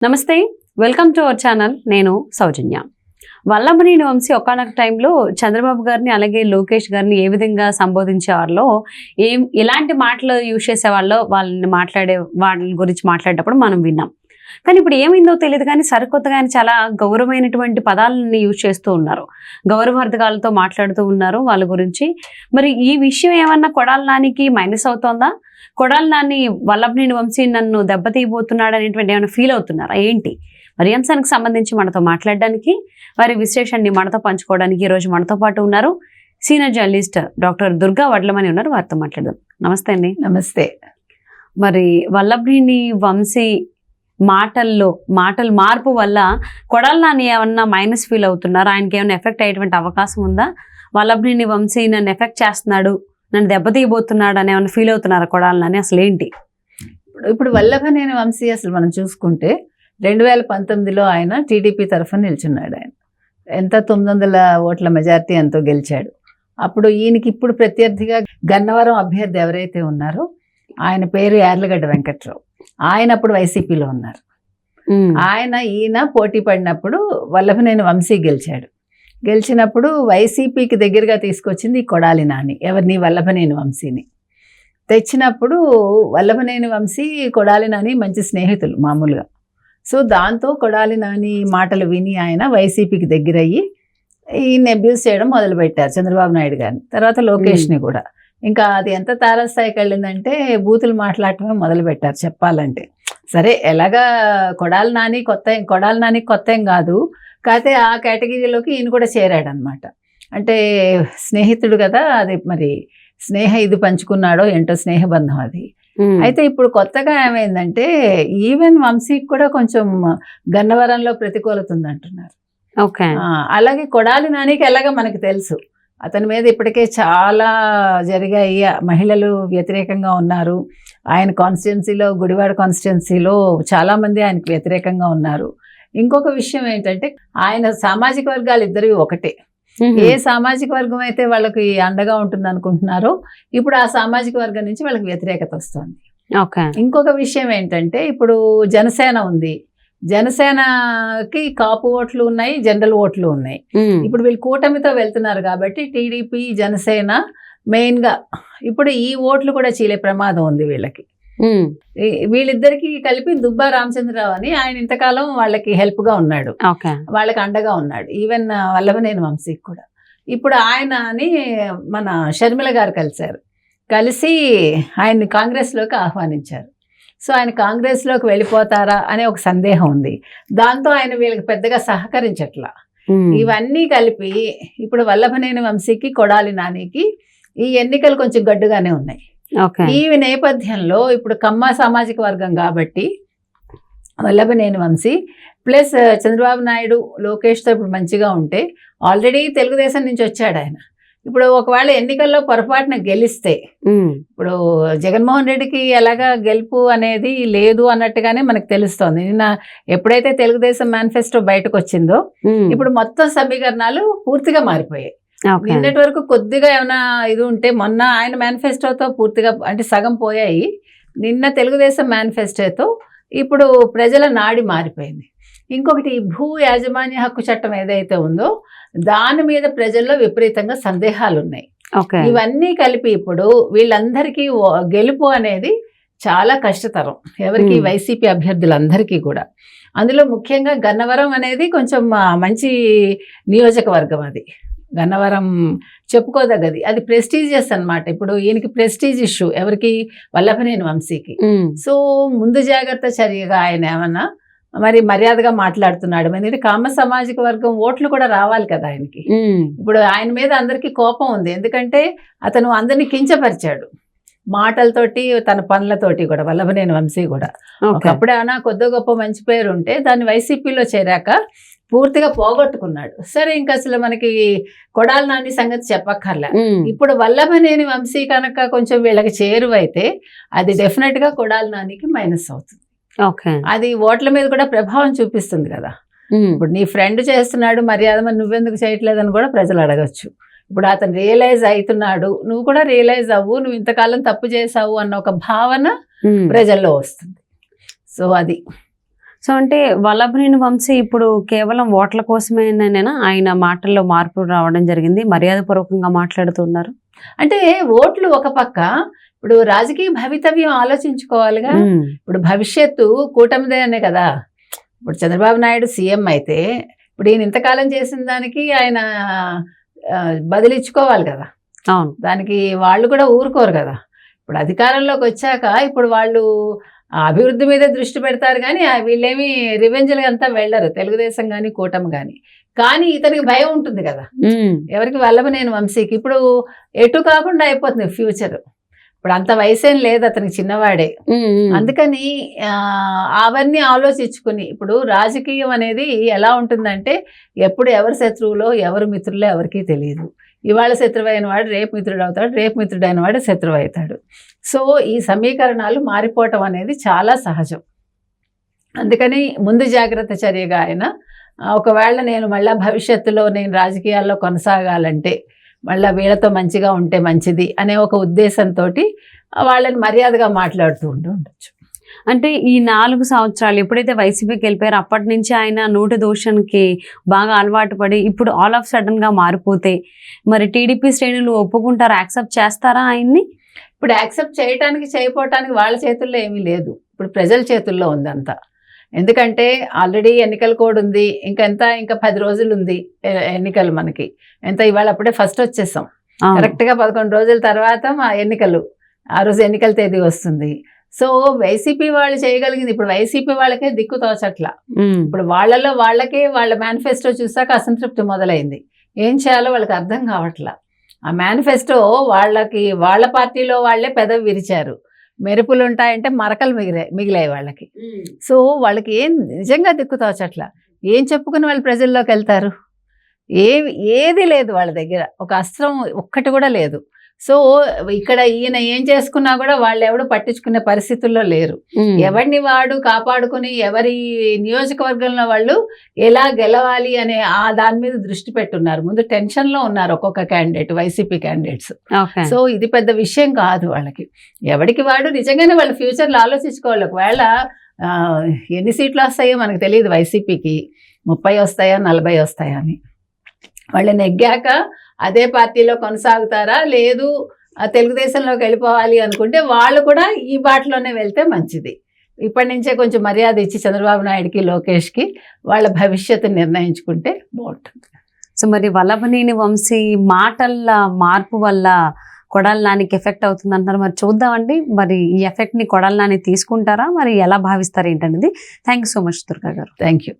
నమస్తే, welcome to our channel. నేను సౌజన్య. వల్లభనేని వంశీ ఒకానొక టైంలో చంద్రబాబు గారిని అలాగే లోకేష్ గారిని ఏ విధంగా సంబోధించేవాళ్ళో, ఎలాంటి మాటలు యూజ్ చేసేవాళ్ళో వాళ్ళ గురించి మాట్లాడేటప్పుడు మనం విన్నాం. కానీ ఇప్పుడు ఏమైందో తెలియదు, కానీ సరికొత్తగా ఆయన చాలా గౌరవమైనటువంటి పదాలని యూజ్ చేస్తూ ఉన్నారు, గౌరవార్థకాలతో మాట్లాడుతూ ఉన్నారు వాళ్ళ గురించి. మరి ఈ విషయం ఏమన్నా కొడాలి నానికి మైనస్ అవుతోందా? కొడాలి నాని వల్లభనేని వంశీ నన్ను దెబ్బతీయబోతున్నాడు అనేటువంటి ఏమైనా ఫీల్ అవుతున్నారా ఏంటి? మరి అంశానికి సంబంధించి మనతో మాట్లాడడానికి, వారి విశ్లేషణని మనతో పంచుకోవడానికి ఈరోజు మనతో పాటు ఉన్నారు సీనియర్ జర్నలిస్ట్ డాక్టర్ దుర్గా వడ్లమని ఉన్నారు. వారితో మాట్లాడదాం. నమస్తే అండి. నమస్తే. మరి వల్లభనేని వంశీ మాటల మార్పు వల్ల కొడాలి నాని ఏమన్నా మైనస్ ఫీల్ అవుతున్నారు? ఆయనకి ఏమైనా ఎఫెక్ట్ అయ్యేటువంటి అవకాశం ఉందా? వల్లభనేని వంశీ నన్ను ఎఫెక్ట్ చేస్తున్నాడు, నన్ను దెబ్బతీయబోతున్నాడు అని ఏమైనా ఫీల్ అవుతున్నారా కొడాలి నాని? అసలు ఏంటి ఇప్పుడు వల్లభనేని వంశీ అసలు మనం చూసుకుంటే 2019లో ఆయన టీడీపీ తరఫున నిల్చున్నాడు. ఆయన ఎంత 900 ఓట్ల మెజారిటీ ఎంతో గెలిచాడు. అప్పుడు ఈయనకి ఇప్పుడు ప్రత్యర్థిగా గన్నవరం అభ్యర్థి ఎవరైతే ఉన్నారో ఆయన పేరు యార్లగడ్డ వెంకట్రావు. ఆయన అప్పుడు వైసీపీలో ఉన్నారు. ఈయన పోటీ పడినప్పుడు వల్లభనేని వంశీ గెలిచాడు. గెలిచినప్పుడు వైసీపీకి దగ్గరగా తీసుకొచ్చింది కొడాలి నాని. ఎవరిని? వల్లభనేని వంశీని తెచ్చినప్పుడు వల్లభనేని వంశీ కొడాలి నాని మంచి స్నేహితులు మామూలుగా. సో దాంతో కొడాలి నాని మాటలు విని ఆయన వైసీపీకి దగ్గరయ్యి ఈయన్ని అబ్యూస్ చేయడం మొదలుపెట్టారు, చంద్రబాబు నాయుడు గారిని, తర్వాత లోకేష్ని కూడా. ఇంకా అది ఎంత తారస్థాయికి వెళ్ళిందంటే బూతులు మాట్లాడటమే మొదలుపెట్టారు చెప్పాలంటే. సరే, ఎలాగా కొడాలి నాని కొత్త ఏం కాదు, కాకపోతే ఆ కేటగిరీలోకి ఈయన కూడా చేరాడనమాట. అంటే స్నేహితుడు కదా, అది మరి స్నేహ ఇది పంచుకున్నాడో ఏంటో స్నేహబంధం అది. అయితే ఇప్పుడు కొత్తగా ఏమైందంటే ఈవెన్ వంశీకి కూడా కొంచెం గన్నవరంలో ప్రతికూలత ఉందంటున్నారు. అలాగే కొడాలి నానికి ఎలాగో మనకు తెలుసు, అతని మీద ఇప్పటికే చాలా జరిగాయి, మహిళలు వ్యతిరేకంగా ఉన్నారు. ఆయన కాన్స్టిట్యున్సీలో, గుడివాడ కాన్స్టిట్యున్సీలో చాలామంది ఆయనకు వ్యతిరేకంగా ఉన్నారు. ఇంకొక విషయం ఏంటంటే ఆయన సామాజిక వర్గాలు ఇద్దరివి ఒకటే. ఏ సామాజిక వర్గం అయితే వాళ్ళకి అండగా ఉంటుంది అనుకుంటున్నారో ఇప్పుడు ఆ సామాజిక వర్గం నుంచి వాళ్ళకి వ్యతిరేకత వస్తుంది. ఇంకొక విషయం ఏంటంటే ఇప్పుడు జనసేన ఉంది, జనసేనకి కాపు ఓట్లు ఉన్నాయి, జనరల్ ఓట్లు ఉన్నాయి. ఇప్పుడు వీళ్ళు కూటమితో వెళ్తున్నారు కాబట్టి టీడీపీ జనసేన మెయిన్గా ఇప్పుడు ఈ ఓట్లు కూడా చీలే ప్రమాదం ఉంది వీళ్ళకి. వీళ్ళిద్దరికి కలిపి దుబ్బా రామచంద్రరావు అని ఆయన ఇంతకాలం వాళ్ళకి హెల్ప్గా ఉన్నాడు, వాళ్ళకి అండగా ఉన్నాడు. ఈవెన్ వల్లభనేని వంశీకి కూడా. ఇప్పుడు ఆయనని మన షర్మిల గారు కలిసి ఆయన్ని కాంగ్రెస్లోకి ఆహ్వానించారు. సో ఆయన కాంగ్రెస్లోకి వెళ్ళిపోతారా అనే ఒక సందేహం ఉంది. దాంతో ఆయన వీళ్ళకి పెద్దగా సహకరించట్లా. ఇవన్నీ కలిపి ఇప్పుడు వల్లభనేని వంశీకి కొడాలి నానికి ఈ ఎన్నికలు కొంచెం గడ్డుగానే ఉన్నాయి. ఈ నేపథ్యంలో ఇప్పుడు కమ్మ సామాజిక వర్గం కాబట్టి వల్లభనేని వంశీ ప్లస్ చంద్రబాబు నాయుడు లోకేష్తో ఇప్పుడు మంచిగా ఉంటే, ఆల్రెడీ తెలుగుదేశం నుంచి వచ్చాడు ఆయన. ఇప్పుడు ఒకవేళ ఎన్నికల్లో పొరపాటున గెలిస్తే, ఇప్పుడు జగన్మోహన్ రెడ్డికి ఎలాగా గెలుపు అనేది లేదు అన్నట్టుగానే మనకు తెలుస్తోంది. నిన్న ఎప్పుడైతే తెలుగుదేశం మేనిఫెస్టో బయటకు వచ్చిందో ఇప్పుడు మొత్తం సమీకరణాలు పూర్తిగా మారిపోయాయి. నిన్నటి వరకు కొద్దిగా ఏమైనా ఇది ఉంటే మొన్న ఆయన మేనిఫెస్టోతో పూర్తిగా అంటే సగం పోయాయి. నిన్న తెలుగుదేశం మేనిఫెస్టోతో ఇప్పుడు ప్రజల నాడి మారిపోయింది. ఇంకొకటి భూ యాజమాన్య హక్కు చట్టం ఏదైతే ఉందో దాని మీద ప్రజల్లో విపరీతంగా సందేహాలు ఉన్నాయి. ఇవన్నీ కలిపి ఇప్పుడు వీళ్ళందరికీ గెలుపు అనేది చాలా కష్టతరం, ఎవరికి? వైసీపీ అభ్యర్థులందరికీ కూడా. అందులో ముఖ్యంగా గన్నవరం అనేది కొంచెం మంచి నియోజకవర్గం. అది గన్నవరం చెప్పుకోదగ్గది, అది ప్రెస్టీజియస్ అన్నమాట. ఇప్పుడు ఈయనకి ప్రెస్టీజ్ ఇష్యూ, ఎవరికి? వల్లభనేని వంశీకి. సో ముందు జాగ్రత్త చర్యగా ఆయన ఏమన్నా మరి మర్యాదగా మాట్లాడుతున్నాడు. ఎందుకంటే కామ సామాజిక వర్గం ఓట్లు కూడా రావాలి కదా ఆయనకి. ఇప్పుడు ఆయన మీద అందరికీ కోపం ఉంది, ఎందుకంటే అతను అందరినీ కించపరిచాడు మాటలతోటి, తన పనులతోటి కూడా. వల్లభనేని వంశీ కూడా ఒకప్పుడు ఏమైనా కొద్ది గొప్ప మంచి పేరు ఉంటే దాన్ని వైసీపీలో చేరాక పూర్తిగా పోగొట్టుకున్నాడు. సరే, ఇంకా అసలు మనకి కొడాలి నాని సంగతి చెప్పక్కర్లే. ఇప్పుడు వల్లభనేని వంశీ కనుక కొంచెం వీళ్ళకి చేరువైతే అది డెఫినెట్గా కొడాలి నానికి మైనస్ అవుతుంది. అది ఓట్ల మీద కూడా ప్రభావం చూపిస్తుంది కదా. ఇప్పుడు నీ ఫ్రెండ్ చేస్తున్నాడు మర్యాద, మరి నువ్వెందుకు చేయట్లేదని కూడా ప్రజలు అడగచ్చు. ఇప్పుడు అతను రియలైజ్ అవుతున్నాడు, నువ్వు కూడా రియలైజ్ అవ్వు, నువ్వు ఇంతకాలం తప్పు చేసావు అన్న ఒక భావన ప్రజల్లో వస్తుంది. సో అది సో అంటే వల్లభనేని వంశీ ఇప్పుడు కేవలం ఓట్ల కోసమేనా ఆయన మాటల్లో మార్పు రావడం జరిగింది, మర్యాదపూర్వకంగా మాట్లాడుతున్నారు? అంటే ఓట్లు ఒక పక్క, ఇప్పుడు రాజకీయ భవితవ్యం ఆలోచించుకోవాలిగా. ఇప్పుడు భవిష్యత్తు కూటమిదే అనే కదా. ఇప్పుడు చంద్రబాబు నాయుడు సీఎం అయితే ఇప్పుడు ఈయన ఇంతకాలం చేసిన దానికి ఆయన బదిలిచ్చుకోవాలి కదా. అవును, దానికి వాళ్ళు కూడా ఊరుకోరు కదా. ఇప్పుడు అధికారంలోకి వచ్చాక ఇప్పుడు వాళ్ళు అభివృద్ధి మీద దృష్టి పెడతారు, కానీ వీళ్ళేమి రివెంజ్లు అంతా వెళ్ళరు, తెలుగుదేశం కానీ కూటమి కానీ ఇతనికి భయం ఉంటుంది కదా. ఎవరికి? వల్లభనేని వంశీకి ఇప్పుడు ఎటు కాకుండా అయిపోతుంది ఫ్యూచర్. ఇప్పుడు అంత వయసేం లేదు అతనికి, చిన్నవాడే. అందుకని అవన్నీ ఆలోచించుకుని, ఇప్పుడు రాజకీయం అనేది ఎలా ఉంటుందంటే ఎప్పుడు ఎవరు శత్రువులో ఎవరు మిత్రులో ఎవరికీ తెలియదు. ఇవాళ శత్రువు అయిన వాడు రేపు మిత్రుడు అవుతాడు, రేపు మిత్రుడు అయిన వాడు శత్రువు అవుతాడు. సో ఈ సమీకరణాలు మారిపోవటం అనేది చాలా సహజం. అందుకని ముందు జాగ్రత్త చర్యగా ఆయన ఒకవేళ నేను మళ్ళీ భవిష్యత్తులో నేను రాజకీయాల్లో కొనసాగాలంటే మళ్ళీ వీళ్ళతో మంచిగా ఉంటే మంచిది అనే ఒక ఉద్దేశంతో వాళ్ళని మర్యాదగా మాట్లాడుతూ ఉండొచ్చు. అంటే ఈ 4 సంవత్సరాలు ఎప్పుడైతే వైసీపీకి వెళ్ళిపోయారో అప్పటి నుంచి ఆయన నోటి దోషానికి బాగా అలవాటు పడి ఇప్పుడు ఆల్ ఆఫ్ సడన్ గా మారిపోతే మరి టీడీపీ శ్రేణులు ఒప్పుకుంటారా, యాక్సెప్ట్ చేస్తారా ఆయన్ని? ఇప్పుడు యాక్సెప్ట్ చేయటానికి చేయకపోవటానికి వాళ్ళ చేతుల్లో ఏమీ లేదు, ఇప్పుడు ప్రజల చేతుల్లో ఉందంతా. ఎందుకంటే ఆల్రెడీ ఎన్నికల కోడ్ ఉంది, ఇంకా 10 రోజులు ఉంది ఎన్నికలు మనకి. ఇవాళ అప్పుడే ఫస్ట్ వచ్చేసాం, కరెక్ట్గా 11 రోజుల తర్వాత మా ఎన్నికలు, ఆ రోజు ఎన్నికల తేదీ వస్తుంది. సో వైసీపీ వాళ్ళు చేయగలిగింది, ఇప్పుడు వైసీపీ వాళ్ళకే దిక్కు తోచట్లా. ఇప్పుడు వాళ్ళకే వాళ్ళ మేనిఫెస్టో చూసాక అసంతృప్తి మొదలైంది, ఏం చేయాలో వాళ్ళకి అర్థం కావట్లా. ఆ మేనిఫెస్టో వాళ్ళ పార్టీలో వాళ్ళే పెదవి విరిచారు, మెరుపులు ఉంటాయంటే మరకలు మిగిలాయి వాళ్ళకి. సో వాళ్ళకి నిజంగా దిక్కు తోచట్లా, ఏం చెప్పుకుని వాళ్ళు ప్రజల్లోకి వెళ్తారు? ఏది లేదు వాళ్ళ దగ్గర, ఒక అస్త్రం ఒక్కటి కూడా లేదు. సో ఇక్కడ ఈయన ఏం చేసుకున్నా కూడా వాళ్ళు ఎవడు పట్టించుకునే పరిస్థితుల్లో లేరు. ఎవరిని వాడు కాపాడుకుని ఎవరి నియోజకవర్గంలో వాళ్ళు ఎలా గెలవాలి అనే దాని మీద దృష్టి పెట్టున్నారు. ముందు టెన్షన్లో ఉన్నారు ఒక్కొక్క క్యాండిడేట్, వైసీపీ క్యాండిడేట్స్. సో ఇది పెద్ద విషయం కాదు వాళ్ళకి. ఎవరికి వాడు నిజంగానే వాళ్ళ ఫ్యూచర్లో ఆలోచించుకోవాలి. ఒకవేళ ఎన్ని సీట్లు వస్తాయో మనకు తెలియదు, వైసీపీకి 30 వస్తాయా 40 వస్తాయా అని. వాళ్ళు నెగ్గాక అదే పార్టీలో కొనసాగుతారా, లేదు తెలుగుదేశంలోకి వెళ్ళిపోవాలి అనుకుంటే వాళ్ళు కూడా ఈ బాటలోనే వెళ్తే మంచిది. ఇప్పటి నుంచే కొంచెం మర్యాద ఇచ్చి చంద్రబాబు నాయుడుకి లోకేష్కి వాళ్ళ భవిష్యత్తు నిర్ణయించుకుంటే బాగుంటుంది. సో మరి వల్లభనేని వంశీ మాటల మార్పు వల్ల కొడాలి నానికి ఎఫెక్ట్ అవుతుంది అంటారు, మరి చూద్దామండి. మరి ఈ ఎఫెక్ట్ని కొడాలి నాని తీసుకుంటారా, మరి ఎలా భావిస్తారు ఏంటనేది. Thank you so much Durga garu. Thank you.